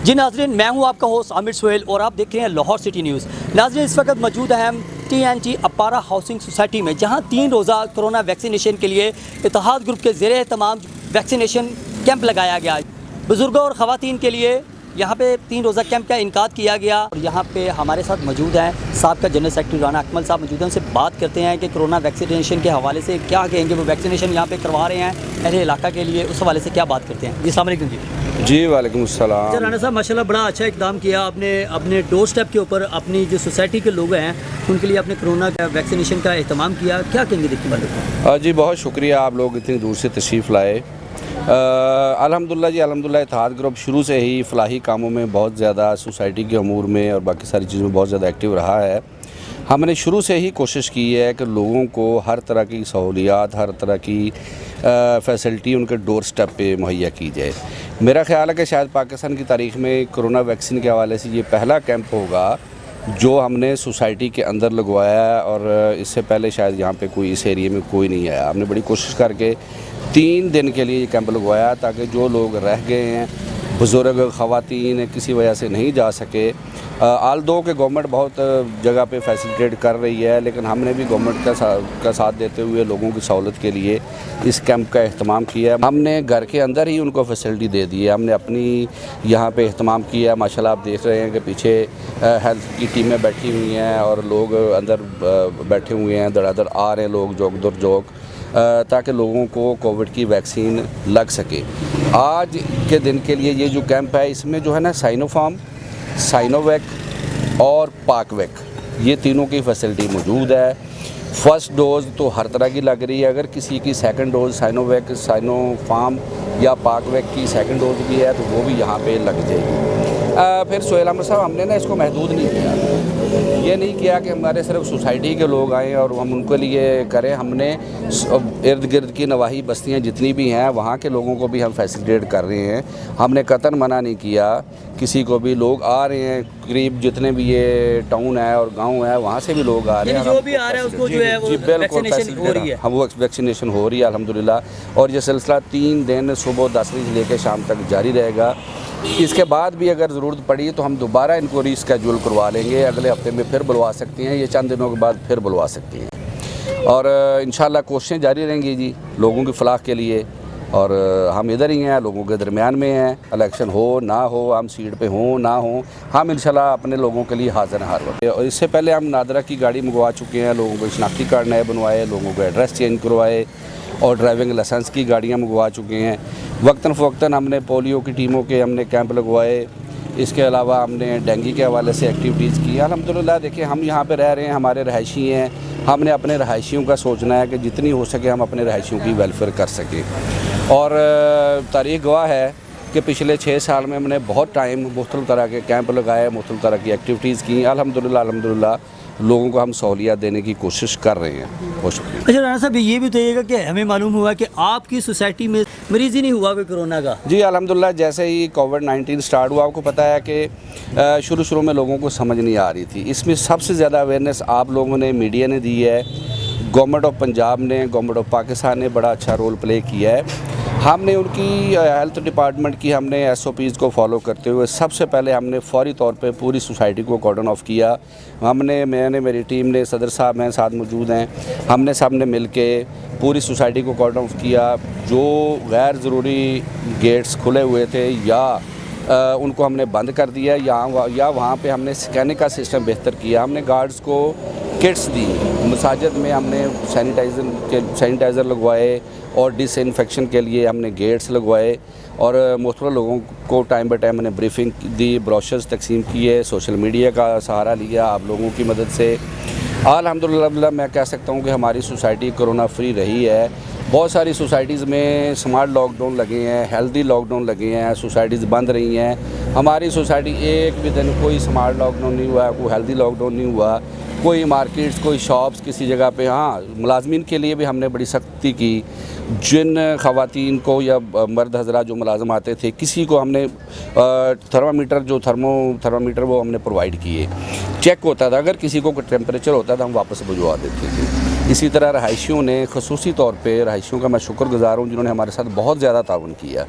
जी नाज़रीन, मैं हूं आपका होस्ट आमिर सोहेल और आप देख रहे हैं लाहौर सिटी न्यूज़। नाज़रीन, इस वक्त मौजूद हैं हम TNT अपारा हाउसिंग सोसाइटी में, जहां 3 रोज़ा कोरोना वैक्सीनेशन के लिए इत्तेहाद ग्रुप के ज़ेरे तमाम वैक्सीनेशन कैंप लगाया गया। बुज़ुर्गों और ख़वातीन के लिए यहाँ पे 3 रोज़ा कैंप का इनकाद किया गया। और यहाँ पे हमारे साथ मौजूद हैं साहब का जनरल सेक्रेटरी राना अकमल साहब मौजूद हैं। उनसे बात करते हैं कि कोरोना वैक्सीनेशन के हवाले से क्या कहेंगे, वो वैक्सीनेशन यहाँ पे करवा रहे हैं अहले इलाका के लिए, उस हवाले से क्या बात करते हैं। जी अस्सलाम वालेकुम जी वालेकुम अस्सलाम। अच्छा राना साहब, माशाल्लाह बड़ा अच्छा इकदाम किया आपने। अपने डोर स्टेप के ऊपर अपनी जो सोसाइटी के लोग हैं उनके लिए आपने कोरोना का वैक्सीनेशन का एहतमाम किया, क्या कहेंगे देखने वाले को? जी बहुत शुक्रिया, आप लोग इतनी दूर से तशरीफ़ लाए। अल्हम्दुलिल्लाह जी, अल्हम्दुलिल्लाह इत्तेहाद ग्रुप शुरू से ही फ़लाही कामों में बहुत ज़्यादा, सोसाइटी के अमूर में और बाकी सारी चीज़ों में बहुत ज़्यादा एक्टिव रहा है। हमने शुरू से ही कोशिश की है कि लोगों को हर तरह की सहूलियात, हर तरह की फ़ैसिलिटी उनके डोर स्टेप पे मुहैया की जाए। मेरा ख़्याल है कि शायद पाकिस्तान की तारीख़ में कोरोना वैक्सीन के हवाले से ये पहला कैंप होगा जो हमने सोसाइटी के अंदर लगवाया है, और इससे पहले शायद यहाँ पे कोई इस एरिए में कोई नहीं आया। हमने बड़ी कोशिश करके 3 दिन के लिए ये कैंप लगवाया ताकि जो लोग रह गए हैं, बुज़ुर्ग, ख़वातीन, किसी वजह से नहीं जा सके, आल दो कि गवर्नमेंट बहुत जगह पे फैसिलिटेट कर रही है, लेकिन हमने भी गवर्नमेंट का साथ देते हुए लोगों की सहूलत के लिए इस कैंप का अहतमाम किया। हमने घर के अंदर ही उनको फैसिलिटी दे दी है। हमने अपनी यहाँ पे अहतमाम किया। माशाल्लाह आप देख रहे हैं कि पीछे हेल्थ की टीमें बैठी हुई हैं और लोग अंदर बैठे हुए हैं, धड़ाधड़ आ रहे हैं लोग जोक दर जोक, ताकि लोगों को कोविड की वैक्सीन लग सके। आज के दिन के लिए ये जो कैंप है, इसमें जो है ना साइनोफार्म, साइनोवैक और पाकवैक, ये तीनों की फैसिलिटी मौजूद है। फ़र्स्ट डोज़ तो हर तरह की लग रही है। अगर किसी की सेकंड डोज़ साइनोवैक, साइनोफार्म या पाकवैक की सेकंड डोज़ भी है तो वो भी यहाँ पे लग जाएगी। फिर सोहेल अहमद साहब, हमने ना इसको महदूद नहीं किया। ये नहीं किया कि हमारे सिर्फ सोसाइटी के लोग आएँ और हम उनके लिए करें। हमने इर्द गिर्द की नवाही बस्तियाँ जितनी भी हैं वहाँ के लोगों को भी हम फैसिलिटेट कर रहे हैं। हमने कतन मना नहीं किया किसी को भी। लोग आ रहे हैं, करीब जितने भी ये टाउन है और गांव है वहाँ से भी लोग आ रहे हैं। जो भी आ रहा है उसको जो है वो वैक्सीनेशन हो रही है। हम वो वैक्सीनेशन हो रही है अल्हम्दुलिल्लाह। और ये सिलसिला 3 दिन सुबह 10 बजे से लेकर शाम तक जारी रहेगा। इसके बाद भी अगर ज़रूरत पड़ी तो हम दोबारा इनको रीस्केड्यूल करवा लेंगे। अगले हफ्ते में फिर बुलवा सकती हैं, ये चंद दिनों के बाद फिर बुलवा सकती हैं। और इंशाल्लाह कोशिशें जारी रहेंगी जी लोगों की फलाह के लिए। और हम इधर ही हैं, लोगों के दरमियान में हैं। इलेक्शन हो ना हो, हम सीट पे हों ना हो, हम इंशाल्लाह अपने लोगों के लिए हाज़िर हैं हर वक्त। और इससे पहले हम नादरा की गाड़ी मंगवा चुके हैं, लोगों को शनाख्ती कार्ड नए बनवाए, लोगों को एड्रेस चेंज करवाए और ड्राइविंग लाइसेंस की गाड़ियाँ मंगवा चुके हैं। वक्तन फ़वक्तन हमने पोलियो की टीमों के हमने कैंप लगवाए। इसके अलावा हमने डेंगू के हवाले से एक्टिविटीज़ की। अल्हम्दुलिल्लाह देखिए, हम यहाँ पे रह रहे हैं, हमारे रहायशी हैं। हमने अपने रहायशियों का सोचना है कि जितनी हो सके हम अपने रहायशियों की वेलफेयर कर सकें। और तारीख़ गवाह है कि पिछले 6 साल में हमने बहुत टाइम मुख्तलिफ़ तरह के कैंप लगाए, मुख्तलिफ़ तरह की एक्टिविटीज़ की। अल्हम्दुलिल्लाह लोगों को हम सहूलियत देने की कोशिश कर रहे हैं। बहुत शुक्रिया। अच्छा राना साहब, ये भी बताइएगा कि हमें मालूम हुआ कि आपकी सोसाइटी में मरीज़ ही नहीं हुआ कोई कोरोना का? जी अल्हम्दुलिल्लाह, जैसे ही कोविड-19 स्टार्ट हुआ, आपको पता है कि शुरू में लोगों को समझ नहीं आ रही थी। इसमें सबसे ज़्यादा अवेयरनेस आप लोगों ने, मीडिया ने दी है। गवर्नमेंट ऑफ पंजाब ने, गवर्नमेंट ऑफ पाकिस्तान ने बड़ा अच्छा रोल प्ले किया है। हमने उनकी हेल्थ डिपार्टमेंट की हमने SOPs को फॉलो करते हुए सबसे पहले हमने फौरी तौर पे पूरी सोसाइटी को कॉर्डन ऑफ किया। मैंने मेरी टीम ने, सदर साहब हैं साथ मौजूद हैं, हमने सब ने मिल के पूरी सोसाइटी को कॉर्डन ऑफ किया। जो गैर ज़रूरी गेट्स खुले हुए थे या उनको हमने बंद कर दिया, या वहाँ पे हमने स्कैनिंग का सिस्टम बेहतर किया। हमने गार्ड्स को किट्स दी। मसाजिद में हमने सैनिटाइज़र लगवाए और डिसइंफेक्शन के लिए हमने गेट्स लगवाए। और मुख्तलिफ लोगों को टाइम बाय टाइम हमने ब्रीफिंग दी, ब्रोशर्स तकसीम किए, सोशल मीडिया का सहारा लिया आप लोगों की मदद से। अल्हम्दुलिल्लाह मैं कह सकता हूँ कि हमारी सोसाइटी कोरोना फ्री रही है। बहुत सारी सोसाइटीज़ में स्मार्ट लॉकडाउन लगे हैं, हेल्दी लॉकडाउन लगे हैं, सोसाइटीज़ बंद रही हैं। हमारी सोसाइटी एक भी दिन कोई स्मार्ट लॉकडाउन नहीं हुआ, कोई हेल्दी लॉकडाउन नहीं हुआ। कोई मार्केट्स, कोई शॉप्स किसी जगह पे, हाँ मुलाजमीन के लिए भी हमने बड़ी सख्ती की। जिन ख़वातीन को या मर्द हज़रात जो मुलाजम आते थे, किसी को हमने थर्मामीटर वो हमने प्रोवाइड किए। चेक होता था, अगर किसी को टेम्परेचर होता था हम वापस भिजवा देते थे। इसी तरह रहायशियों ने खसूसी तौर पे रहायशियों का मैं शुक्रगुज़ार हूँ जिन्होंने हमारे साथ बहुत ज़्यादा ताउन किया।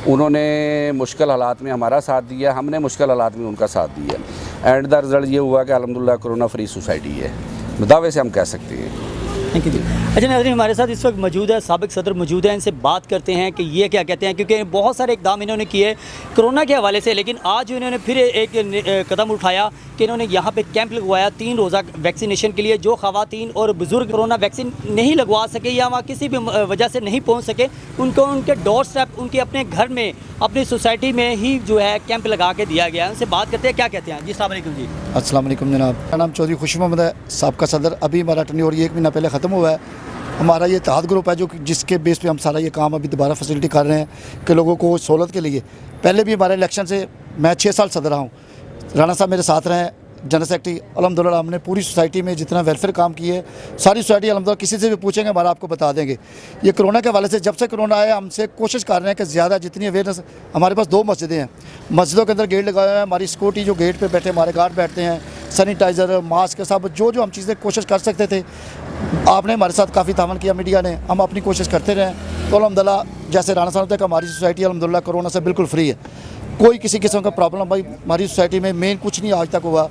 उन्होंने मुश्किल हालात में हमारा साथ दिया, हमने मुश्किल हालात में उनका साथ दिया। एंड द रिज़ल्ट ये हुआ कि अल्हम्दुलिल्लाह कोरोना फ्री सोसाइटी है, दावे से हम कह सकते हैं। थैंक यू जी। अच्छा नाज़रीन, हमारे साथ इस वक्त मौजूद है साबिक सदर मौजूद हैं, इनसे बात करते हैं कि ये क्या कहते हैं, क्योंकि बहुत सारे इकदाम इन्होंने किए कोरोना के हवाले से, लेकिन आज इन्होंने फिर एक कदम उठाया कि इन्होंने यहाँ पे कैंप लगवाया 3 रोज़ा वैक्सीनेशन के लिए। जो ख़वातीन और बुज़ुर्ग कोरोना वैक्सीन नहीं लगवा सके या वहाँ किसी भी वजह से नहीं पहुँच सके, उनको उनके डोर स्टेप उनके अपने घर में अपनी सोसाइटी में ही जो है कैंप लगा के दिया गया है। उनसे बात करते हैं क्या कहते हैं। जी अस्सलाम वालेकुम जी। अस्सलाम वालेकुम जनाब, मेरा नाम चौधरी खुशी मोहम्मद है, साबका सदर। अभी हमारा टर्न्योवर 1 महीना पहले ख़त्म हुआ है। हमारा ये इत्तेहाद ग्रुप है जो जिसके बेस पे हम सारा ये काम अभी दोबारा फैसिलिटी कर रहे हैं कि लोगों को सहूलत के लिए। पहले भी हमारे इलेक्शन से मैं 6 साल सदर रहा हूँ, राणा साहब मेरे साथ रहे, जनरल सेक्रेटरी। अल्हम्दुलिल्लाह हमने पूरी सोसाइटी में जितना वेलफेयर काम किए, सारी सोसाइटी अल्हम्दुलिल्लाह किसी से भी पूछेंगे हमारा आपको बता देंगे। ये कोरोना के हवाले से जब से कोरोना आया हमसे कोशिश कर रहे हैं कि ज़्यादा जितनी अवेयरनेस। हमारे पास 2 मस्जिदें हैं, मस्जिदों के अंदर गेट लगाए हुए हैं। हमारी सिक्योरिटी जो गेट पे बैठे हमारे गार्ड बैठते हैं, सैनिटाइज़र मास्क सब जो हम चीज़ें कोशिश कर सकते थे। आपने हमारे साथ काफ़ी तावन किया, मीडिया ने, हम अपनी कोशिश करते रहे। तो अल्हम्दुलिल्लाह जैसे राणा साहब तक हमारी सोसाइटी अल्हम्दुलिल्लाह कोरोना से बिल्कुल फ्री है। कोई किसी किस्म का प्रॉब्लम भाई हमारी सोसाइटी में मेन कुछ नहीं आज तक हुआ।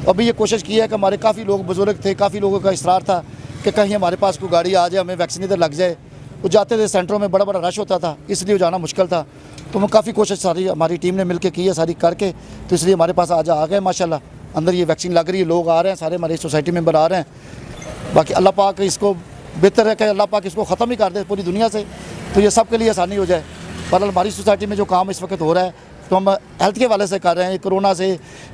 अभी ये कोशिश की है कि हमारे काफ़ी लोग बुजुर्ग थे, काफ़ी लोगों का इसरार था कि कहीं हमारे पास कोई गाड़ी आ जाए, हमें वैक्सीन इधर लग जाए। वो जाते थे सेंटरों में, बड़ा रश होता था, इसलिए जाना मुश्किल था। तो वो काफ़ी कोशिश सारी हमारी टीम ने मिलकर की है, सारी करके, तो इसलिए हमारे पास आज आ गए माशाल्लाह। अंदर ये वैक्सीन लग रही है, लोग आ रहे हैं, सारे हमारी सोसाइटी मेंबर आ रहे हैं। बाकी अल्लाह पाक इसको बेहतर है कि अल्लाह पाक इसको ख़त्म ही कर दे पूरी दुनिया से, तो ये सब के लिए आसानी हो जाए। पर हमारी सोसाइटी में जो काम इस वक्त हो रहा है तो हम हेल्थ के वाले से कर रहे हैं। कोरोना से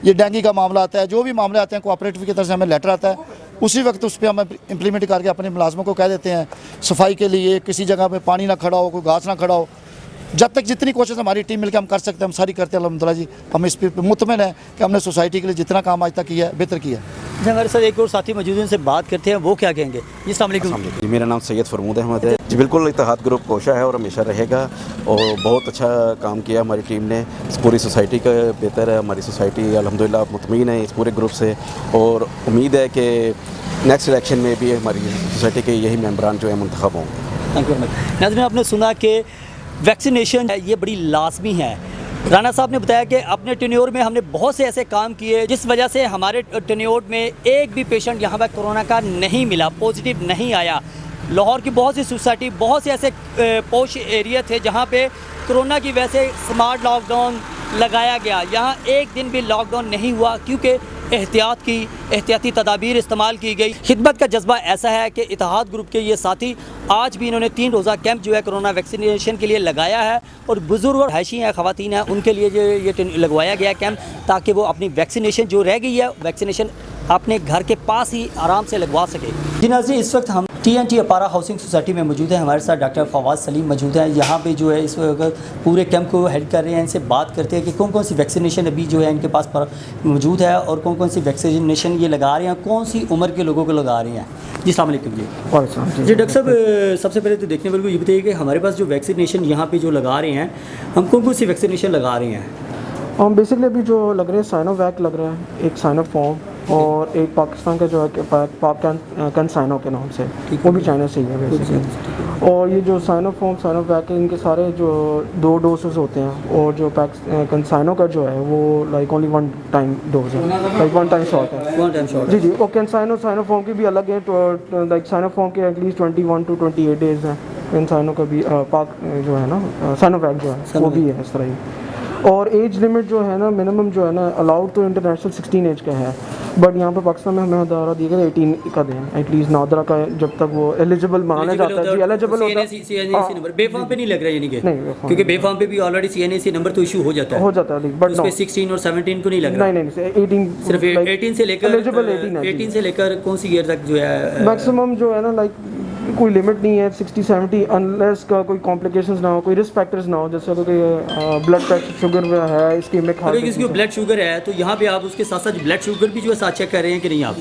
ये डेंगू का मामला आता है, जो भी मामले आते हैं कोऑपरेटिव की तरफ से हमें लेटर आता है, उसी वक्त उस पर हम इम्प्लीमेंट करके अपने मुलाजमों को कह देते हैं सफाई के लिए किसी जगह पे पानी ना खड़ा हो, कोई घास ना खड़ा हो। जब तक जितनी कोशिश हमारी टीम मिलकर हम कर सकते हैं हम सारी करते हैं अल्हम्दुलिल्लाह जी। हम इस पर मुतमिन हैं कि हमने सोसाइटी के लिए जितना काम आज तक किया है बेहतर किया है। जी हमारे साथ एक और साथी मौजूद हैं, उनसे बात करते हैं वो क्या कहेंगे। जी अस्सलाम वालेकुम। जी मेरा नाम सैयद फरमूद अहमद है जी। बिल्कुल इत्तेहाद ग्रुप कोशा है और हमेशा रहेगा, और बहुत अच्छा काम किया हमारी टीम ने। इस पूरी सोसाइटी का बेहतर है, हमारी सोसाइटी अल्हम्दुलिल्लाह मुतमईन है इस पूरे ग्रुप से, और उम्मीद है कि नेक्स्ट इलेक्शन में भी हमारी सोसाइटी के यही मेंबरान जो है मुंतखब होंगे। Thank you very much. नाज़रीन, आपने सुना कि वैक्सीनेशन ये बड़ी लाजमी है। राणा साहब ने बताया कि अपने टेन्योर में हमने बहुत से ऐसे काम किए जिस वजह से हमारे टेन्योर में एक भी पेशेंट यहाँ पर कोरोना का नहीं मिला, पॉजिटिव नहीं आया। लाहौर की बहुत सी सोसाइटी, बहुत से ऐसे पोश एरिया थे जहाँ पे कोरोना की वजह से स्मार्ट लॉकडाउन लगाया गया। यहाँ एक दिन भी लॉकडाउन नहीं हुआ क्योंकि एहतियाती तदाबीर इस्तेमाल की गई। खिदमत का जज्बा ऐसा है कि इत्तेहाद ग्रुप के ये साथी आज भी इन्होंने 3 रोज़ा कैंप जो है कोरोना वैक्सीनेशन के लिए लगाया है, और बुज़ुर्ग और हैशी हैं, ख़वातीन हैं, उनके लिए ये लगवाया गया कैंप ताकि वो अपनी वैक्सीनेशन जो रह गई है वैक्सीनेशन अपने घर के पास ही आराम से लगवा सके। जी नाज़रीन, इस वक्त हम TNT अपारा हाउसिंग सोसाइटी में मौजूद है। हमारे साथ डॉक्टर फवाद सलीम मौजूद हैं, यहाँ पे जो है इस वक्त पूरे कैंप को हेड कर रहे हैं। इनसे बात करते हैं कि कौन कौन सी वैक्सीनेशन अभी जो है इनके पास मौजूद है और कौन कौन सी वैक्सीनेशन ये लगा रहे हैं, कौन सी उम्र के लोगों को लगा रहे हैं। जी अस्सलाम वालेकुम जी। जी डॉक्टर साहब, सबसे पहले तो देखने वाले को ये बताइए कि हमारे पास जो वैक्सीनेशन यहाँ पे जो लगा रहे हैं, हम कौन कौन सी वैक्सीनेशन लगा रहे हैं? हम बेसिकली अभी जो लग रहे हैं साइनोवैक लग रहा है, एक साइनोफॉर्म, और एक पाकिस्तान का जो है पाक साइनो के नाम से, वो भी चाइना से ही है बेसिकली। और ये जो साइनोफॉर्म साइनोवैक इनके सारे जो 2 डोसेस होते हैं, और जो साइनो का जो है वो लाइक ओनली 1 टाइम डोज है, लाइक 1 टाइम शॉट है। जी जी। और साइनोफॉर्म की भी अलग है, तो लाइक साइनोफॉर्म के एटलीस्ट 21 to 28 डेज़ हैं। इन साइनो का भी पाक जो है ना साइनोवैक जो है वो भी है इस तरह ही। और एज लिमिट जो है ना मिनिमम जो है ना अलाउड तो इंटरनेशनल 16 एज का है, बट यहाँ पे पाकिस्तान में हमें दायरा दिया गया 18 का दें एटलीस्ट नादरा का, जब तक वो एलिजिबल माना जाता है। जी एलिजिबल होता है। CNAC नंबर बेफाम पे नहीं लग रहा है, यानी कि नहीं, क्योंकि बेफाम पे भी ऑलरेडी CNAC नंबर तो इशू हो जाता है, बट उस पे 16 और 17 को नहीं लग रहा। नहीं 18 सिर्फ 18 से लेकर एलिजिबल 18 से लेकर कौन सी ईयर तक जो है मैक्सिमम जो है ना, लाइक कोई लिमिट नहीं है 60-70, अनलेस का कोई कॉम्प्लिकेशंस ना हो, कोई रिस्क फैक्टर्स ना हो, जैसे कोई ब्लड प्रेशर शुगर है, इस्कीमिक हार्ट। अगर किसी को ब्लड शुगर है तो यहाँ पे आप उसके साथ साथ ब्लड शुगर भी जो है साथ चेक कर रहे हैं कि नहीं? आप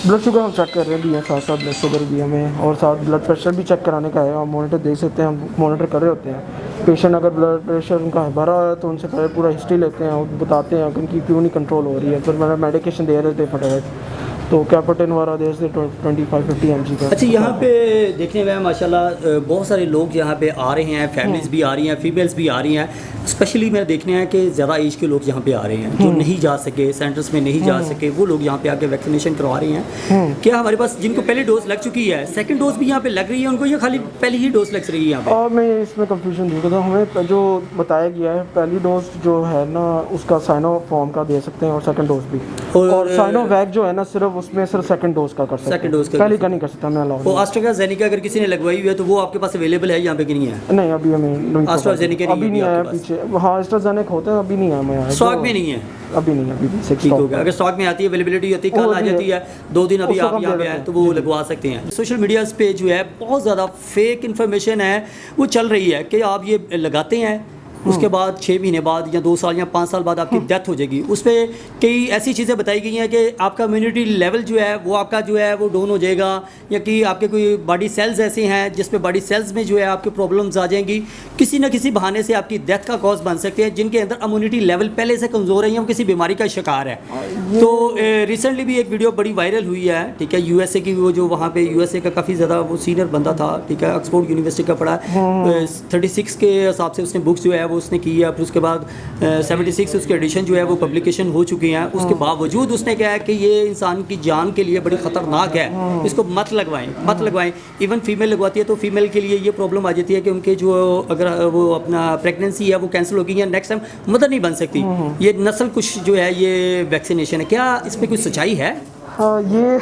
ब्लड शुगर हम चेक कर रहे भी हैं, साथ साथ ब्लड शुगर भी हमें, और साथ ब्लड प्रेशर भी चेक कराने का है। आप मॉनिटर देख सकते हैं, हम मॉनिटर कर रहे होते हैं। पेशेंट अगर ब्लड प्रेशर उनका भरा है तो उनसे पहले पूरा हिस्ट्री लेते हैं और बताते हैं कि उनकी क्यों नहीं कंट्रोल हो रही है, फिर मैंने मेडिकेशन दे रहे थे फटाफट। तो कैपेटिन वाला दे से 25-50 mg का। अच्छा, यहाँ पे देखने में माशाल्लाह बहुत सारे लोग यहाँ पे आ रहे हैं, फैमिलीज भी आ रही हैं, फीमेल्स भी आ रही हैं। स्पेशली मैं देखने हैं कि ज़्यादा एज के लोग यहाँ पे आ रहे हैं जो नहीं जा सके, सेंटर्स में नहीं जा सके, वो लोग यहाँ पे आके वैक्सीनेशन करवा रहे हैं। क्या हमारे पास जिनको पहली डोज लग चुकी है, सेकंड डोज भी यहाँ पे लग रही है उनको, या खाली पहली ही डोज लग रही है यहाँ पे? और मैं इसमें कंफ्यूजन दूँ तो हमें जो बताया गया है पहली डोज जो है ना उसका साइनोफॉर्म का दे सकते हैं और सेकंड डोज भी, और साइनोवैक जो है ना सिर्फ उसमें सिर्फ सेकंड डोज का कर सकते हैं, सेकंड डोज का पहले का नहीं कर सकता मैं अलाउ। वो AstraZeneca अगर किसी ने लगवाई हुई है तो वो आपके पास अवेलेबल है यहाँ पे कि नहीं है? नहीं अभी हमें AstraZeneca अभी नहीं आया पीछे। हाँ एस्ट्राजेनेका होता है, अभी नहीं आया, मैं स्टॉक में नहीं है अभी नहीं, अभी ठीक हो गया। अगर स्टॉक में आती है, अवेलेबिलिटी होती है, कल आ जाती है, 2 दिन अभी आप यहाँ पे आए तो वो लगवा सकते हैं। सोशल मीडिया पे जो है बहुत ज़्यादा फेक इन्फॉर्मेशन है वो चल रही है कि आप ये लगाते हैं, उसके बाद 6 महीने बाद या 2 साल या 5 साल बाद आपकी डेथ हो जाएगी। उस पर कई ऐसी चीज़ें बताई गई हैं कि आपका इम्यूनिटी लेवल जो है वो आपका जो है वो डाउन हो जाएगा, या कि आपके कोई बॉडी सेल्स ऐसे हैं जिस पे बॉडी सेल्स में जो है आपके प्रॉब्लम्स आ जाएंगी, किसी न किसी बहाने से आपकी डेथ का कॉज बन सकते हैं। जिनके अंदर इम्यूनिटी लेवल पहले से कमज़ोर है या वो किसी बीमारी का शिकार है। तो रिसेंटली भी एक वीडियो बड़ी वायरल हुई है, ठीक है, USA की, वो जो वहाँ पे USA का काफ़ी ज़्यादा वो सीनियर बंदा था, ठीक है, ऑक्सफोर्ड यूनिवर्सिटी का पढ़ा, 36 के हिसाब से उसने बुक्स जो है वो उसने की है, फिर उसके बाद 76 उसके एडिशन जो है वो पब्लिकेशन हो चुकी हैं। उसके बावजूद उसने कहा है कि ये इंसान की जान के लिए बड़ी ख़तरनाक है, इसको मत लगवाएं। इवन फीमेल लगवाती है तो फीमेल के लिए ये प्रॉब्लम आ जाती है कि उनके जो अगर वो अपना प्रेगनेंसी है वो कैंसिल होगी या नेक्स्ट टाइम मदर नहीं बन सकती। ये नस्ल कुछ जो है ये वैक्सीनेशन है, क्या इसमें कुछ सच्चाई है? हाँ, ये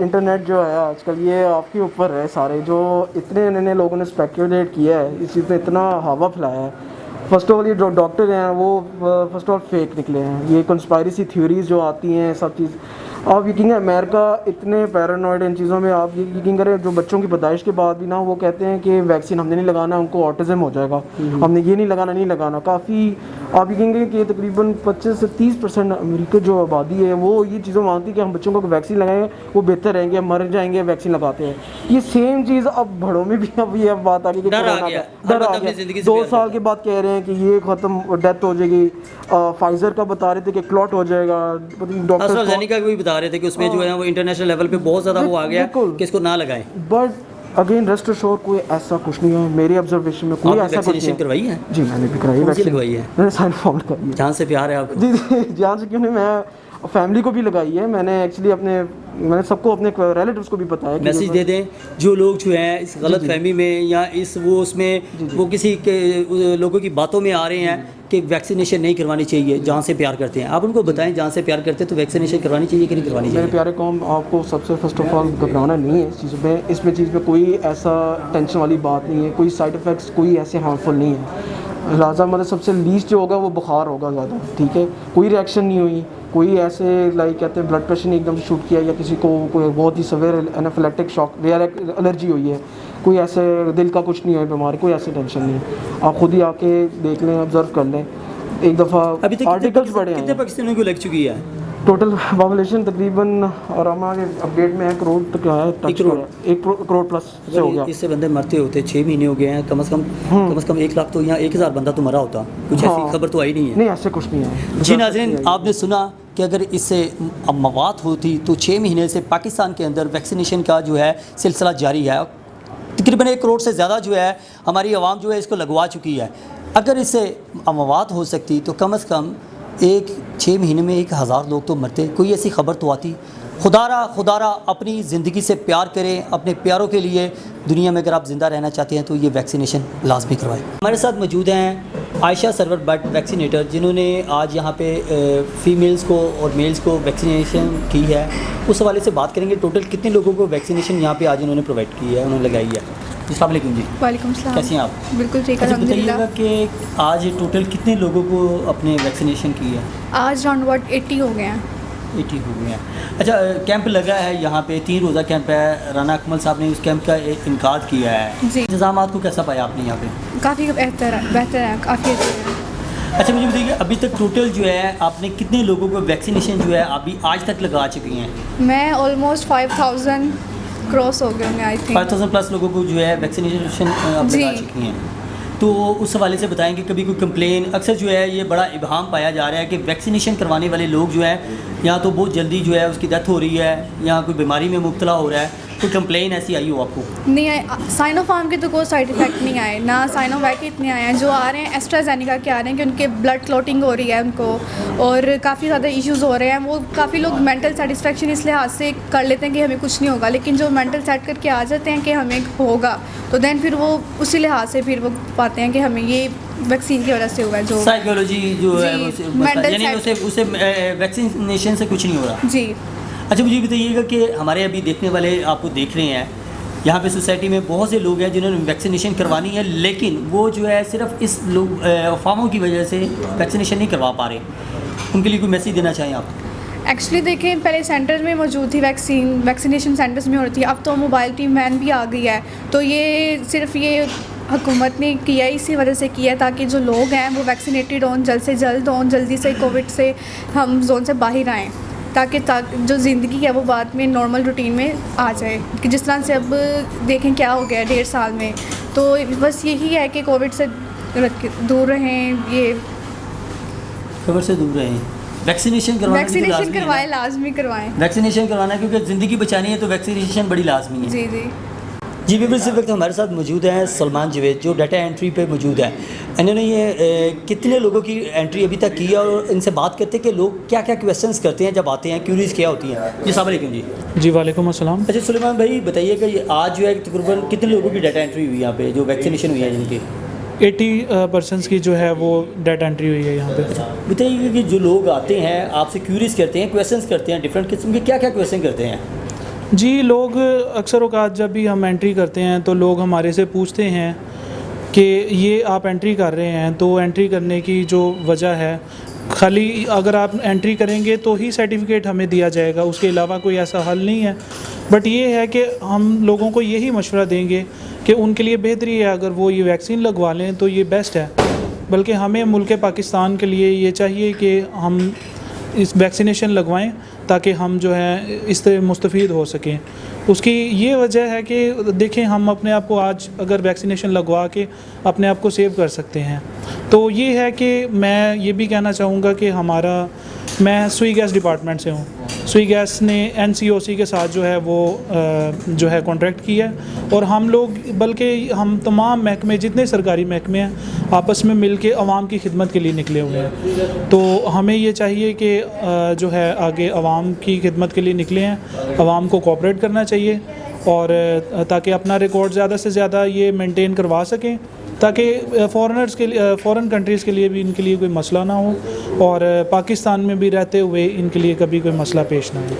इंटरनेट जो है आजकल ये आपके ऊपर है सारे, जो इतने लोगों ने स्पेकुलेट किया है, इस चीज़ पे इतना हवा फैलाया है। फर्स्ट ऑफ ऑल ये जो डॉक्टर हैं वो फर्स्ट ऑफ ऑल फेक निकले हैं, ये कंस्पायरेसी थ्योरीज जो आती हैं सब चीज़। आप यकीन है अमेरिका इतने पैरानॉइड इन चीज़ों में, आप यकीन करें जो बच्चों की पैदाइश के बाद भी ना वो कहते हैं कि वैक्सीन हमने नहीं लगाना, उनको ऑटिज़म हो जाएगा, हमने ये नहीं लगाना। काफ़ी आप यकीन करें कि तकरीबन 25 से 30% अमेरिका जो आबादी है वो ये चीज़ें मानती है कि हम बच्चों को वैक्सीन लगाएंगे वो बेहतर रहेंगे, मर जाएंगे वैक्सीन लगाते हैं। ये सेम चीज़ अब बड़ों में भी अब ये बात आ गई कि डर आ गया। 2 साल के बाद कह रहे हैं कि ये ख़त्म, डेथ हो जाएगी। फाइजर का बता रहे थे कि क्लॉट हो जाएगा, डॉक्टर रहे थे कि उसमें जो है वो इंटरनेशनल लेवल पे बहुत ज़्यादा वो आ गया कि इसको ना लगाएं। बट अगेन रेस्ट एश्योर कोई ऐसा कुछ नहीं है मेरी ऑब्जर्वेशन में, कोई ऐसा कुछ नहीं करवाई है। जी मैंने भी कराई, वैक्सीन लगवाई है, मैंने साइनोफॉर्म लगाई है। जान से प्यार है आपको? जी जान से क्यों नहीं, मैं फैमिली को भी लगाई है, मैंने एक्चुअली मैंने सबको अपने रिलेटिव्स को भी बताया। मैसेज दे दें जो लोग जो हैं इस गलत फहमी में या इस वो उसमें वो किसी के लोगों की बातों में आ रहे हैं कि वैक्सीनेशन नहीं करवानी चाहिए, जान से प्यार करते हैं, आप उनको बताएं जान से प्यार करते हैं तो वैक्सीनेशन करवानी चाहिए कि नहीं करवानी चाहिए? मेरे प्यारे कौम, आपको सबसे फर्स्ट ऑफ ऑल घबराना नहीं है इस चीज़ में, इसमें चीज़ में कोई ऐसा टेंशन वाली बात नहीं है, कोई साइड इफ़ेक्ट्स कोई ऐसे हार्मफुल नहीं है। लिहाजा मतलब सबसे लीस्ट जो होगा वो बुखार होगा ज़्यादा, ठीक है, कोई रिएक्शन नहीं हुई, कोई ऐसे लाइक कहते हैं ब्लड प्रेशर नहीं एकदम शूट किया, या किसी को कोई बहुत ही सवेयर एनाफिलेक्टिक शॉक एलर्जी हुई है, कोई ऐसे दिल का कुछ नहीं हुआ बीमारी, कोई ऐसी टेंशन नहीं है। आप खुद ही आके देख लें, ऑब्जर्व कर लें। एक दफ़ा अभी तक आर्टिकल्स पढ़े हैं, कितने पाकिस्तानियों को लग चुकी है टोटल पॉपुलेशन तकरीबन, और हमारे अपडेट में 1 करोड़ तक है, 1 करोड़ प्लस से हो गया। इससे बंदे मरते होते 6 महीने हो गए हैं, कम से कम 1 लाख तो यहाँ 1000 बंदा तो मरा होता, कुछ ऐसी खबर तो आई नहीं है। नहीं ऐसे कुछ नहीं है जी नाज़रीन, आपने सुना कि अगर इससे मवात होती तो 6 महीने से पाकिस्तान के अंदर वैक्सीनेशन का जो है सिलसिला जारी है। तकरीबन 1 करोड़ से ज़्यादा जो है हमारी आवाम जो है इसको लगवा चुकी है। अगर इससे मवात हो सकती तो कम से कम 6 महीने में 1000 लोग तो मरते, कोई ऐसी खबर तो आती। खुदारा अपनी ज़िंदगी से प्यार करें, अपने प्यारों के लिए दुनिया में अगर आप ज़िंदा रहना चाहते हैं तो ये वैक्सीनेशन लाजमी करवाएं। हमारे साथ मौजूद हैं आयशा सरवर बट वैक्सीनेटर, जिन्होंने आज यहाँ पे फ़ीमेल्स को और मेल्स को वैक्सीनेशन की है। उस हवाले से बात करेंगे टोटल कितने लोगों को वैक्सीनेशन यहाँ पे आज उन्होंने प्रोवाइड की है, उन्होंने लगाई है। अस्सलाम वालेकुम जी। वालेकुम सलाम। कैसी हैं आप? बिल्कुल ठीक, अच्छा अल्हम्दुलिल्लाह। बताइएगा कि आज टोटल कितने लोगों को अपने वैक्सीनेशन की है? आज राउंड अबाउट 80 हो गए हैं। 80 हो गए हैं। अच्छा, कैंप लगा है यहाँ पे, 3 रोज़ा कैंप है, राना अकमल साहब ने उस कैंप का इनकाद किया है जी। इंतज़ामात को कैसा पाया आपने यहाँ पे? काफ़ी बेहतर है, काफ़ी अच्छे हैं। अच्छा मुझे बताइए अभी तक टोटल जो है आपने कितने लोगों को वैक्सीनेशन जो है अभी आज तक लगा चुकी हैं? मैं ऑलमोस्ट 5000 क्रॉस हो गए होंगे आई थिंक। 5000 प्लस लोगों को जो है वैक्सीनेशन आप लगा चुकी हैं। तो उस हवाले से बताएं कि कभी कोई कंप्लेन, अक्सर जो है ये बड़ा इबहम पाया जा रहा है कि वैक्सीनेशन करवाने वाले लोग जो है या तो बहुत जल्दी जो है उसकी डेथ हो रही है या कोई बीमारी में मुब्तला हो रहा है, कोई कंप्लेन ऐसी आई हो आपको? नहीं आए, साइनोफार्म के तो कोई साइड इफ़ेक्ट नहीं आए, ना साइनोवैक के इतने आए हैं। जो आ रहे हैं एस्ट्राजेनेका के आ रहे हैं कि उनके ब्लड क्लॉटिंग हो रही है उनको, और काफ़ी ज़्यादा इश्यूज़ हो रहे हैं। वो काफ़ी लोग मेंटल सेटिस्फेक्शन इस लिहाज से कर लेते हैं कि हमें कुछ नहीं होगा, लेकिन जो मेंटल सेट करके आ जाते हैं कि हमें होगा, तो देन फिर वो उसी लिहाज से फिर वो पाते हैं कि हमें ये वैक्सीन की वजह से हुआ है। जो साइकोलॉजी जो है जी, वो mental यानी set- उसे वैक्सीनेशन से कुछ नहीं हो रहा। जी अच्छा, मुझे बताइएगा कि हमारे अभी देखने वाले आपको देख रहे हैं, यहाँ पे सोसाइटी में बहुत से लोग हैं जिन्होंने वैक्सीनेशन करवानी है, लेकिन वो जो है सिर्फ इस लोग अफवाहों की वजह से वैक्सीनेशन नहीं करवा पा रहे। उनके लिए कोई मैसेज देना चाहें आप? एक्चुअली देखें, पहले सेंटर में मौजूद थी वैक्सीनेशन सेंटर्स में होती थी, अब तो मोबाइल टीम वैन भी आ गई है। तो ये सिर्फ ये हुकूमत ने किया, इसी वजह से किया ताकि जो लोग हैं वो वैक्सीनेटेड हों, जल्द से जल्द हों, जल्दी से कोविड से हम जोन से बाहर आएँ, ताकि जो ज़िंदगी है वो बाद में नॉर्मल रूटीन में आ जाए। कि जिस तरह से अब देखें क्या हो गया 1.5 साल में, तो बस यही है कि कोविड से दूर रहें, ये खबर से दूर रहें, वैक्सीनेशन करवाएं, लाजमी करवाएं। वैक्सीनेशन करवाना है क्योंकि ज़िंदगी बचानी है, तो वैक्सीनेशन बड़ी लाजमी है। जी जी जी बिल्कुल। इस वक्त हमारे साथ मौजूद हैं सलमान जवेद, जो डाटा एंट्री पे मौजूद है। इन्होंने ये कितने लोगों की एंट्री अभी तक की है, और इनसे बात करते हैं कि लोग क्या क्या क्वेश्चंस करते हैं जब आते हैं, क्यूरीज क्या होती हैं। जी अस्सलाम वालेकुम। जी वालेकुम अस्सलाम। अच्छा सलमान भाई बताइए कि ये आज जो है तकरीबन कितने लोगों की डाटा एंट्री हुई है यहाँ पे, जो वैक्सीनेशन हुई है जिनकी? 80% की जो है वो डेटा एंट्री हुई है यहाँ पे। बताइए कि जो लोग आते हैं आपसे क्यूरीज करते हैं, क्वेश्चंस करते हैं, डिफरेंट किस्म के क्या क्या क्वेश्चन करते हैं? जी, लोग अक्सर औकात जब भी हम एंट्री करते हैं तो लोग हमारे से पूछते हैं कि ये आप एंट्री कर रहे हैं, तो एंट्री करने की जो वजह है, खाली अगर आप एंट्री करेंगे तो ही सर्टिफिकेट हमें दिया जाएगा, उसके अलावा कोई ऐसा हल नहीं है। बट ये है कि हम लोगों को यही मशवरा देंगे कि उनके लिए बेहतरी है अगर वो ये वैक्सीन लगवा लें तो ये बेस्ट है। बल्कि हमें मुल्क पाकिस्तान के लिए ये चाहिए कि हम इस वैक्सीनेशन लगवाएं ताकि हम जो है इससे मुस्तफ़ीद हो सकें। उसकी ये वजह है कि देखें, हम अपने आप को आज अगर वैक्सीनेशन लगवा के अपने आप को सेव कर सकते हैं। तो ये है कि मैं ये भी कहना चाहूँगा कि मैं सुई गैस डिपार्टमेंट से हूँ। सुई गैस ने NCOC के साथ जो है वो जो है कॉन्ट्रैक्ट किया है, और हम लोग बल्कि हम तमाम महकमे, जितने सरकारी महकमे हैं, आपस में मिल के आवाम की खिदमत के लिए निकले हुए हैं। तो हमें ये चाहिए कि जो है आगे आवाम की खिदमत के लिए निकले हैं, आवाम को कोऑपरेट करना चाहिए, और ताकि अपना रिकॉर्ड ज़्यादा से ज़्यादा ये मेंटेन करवा सकें, ताकि फ़ॉरेनर्स के लिए, फ़ॉरेन कंट्रीज़ के लिए भी इनके लिए कोई मसला ना हो, और पाकिस्तान में भी रहते हुए इनके लिए कभी कोई मसला पेश ना हो।